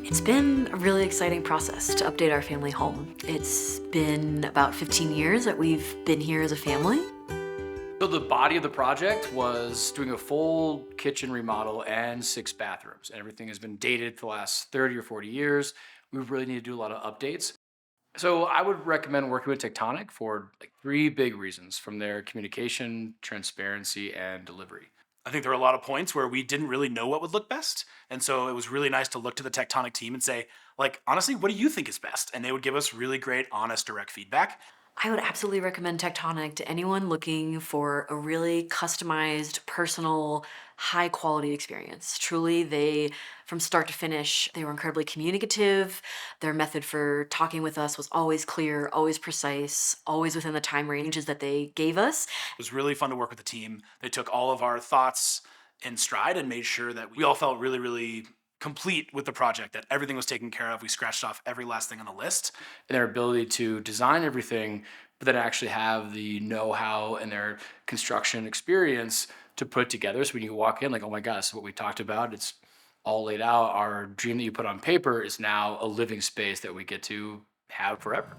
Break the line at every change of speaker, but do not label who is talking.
It's been a really exciting process to update our family home. It's been about 15 years that we've been here as a family.
So the body of the project was doing a full kitchen remodel and 6 bathrooms. And everything has been dated for the last 30 or 40 years. We really need to do a lot of updates. So I would recommend working with Tectonic for like 3 big reasons from their communication, transparency, and delivery.
I think there were a lot of points where we didn't really know what would look best. And so it was really nice to look to the Tectonic team and say, like, honestly, what do you think is best? And they would give us really great, honest, direct feedback.
I would absolutely recommend Tectonic to anyone looking for a really customized, personal, high quality experience. Truly, from start to finish, they were incredibly communicative. Their method for talking with us was always clear, always precise, always within the time ranges that they gave us.
It was really fun to work with the team. They took all of our thoughts in stride and made sure that we all felt really, really complete with the project, that everything was taken care of. We scratched off every last thing on the list.
And their ability to design everything, but then actually have the know-how and their construction experience to put it together. So when you walk in, like, oh my gosh, what we talked about, it's all laid out. Our dream that you put on paper is now a living space that we get to have forever.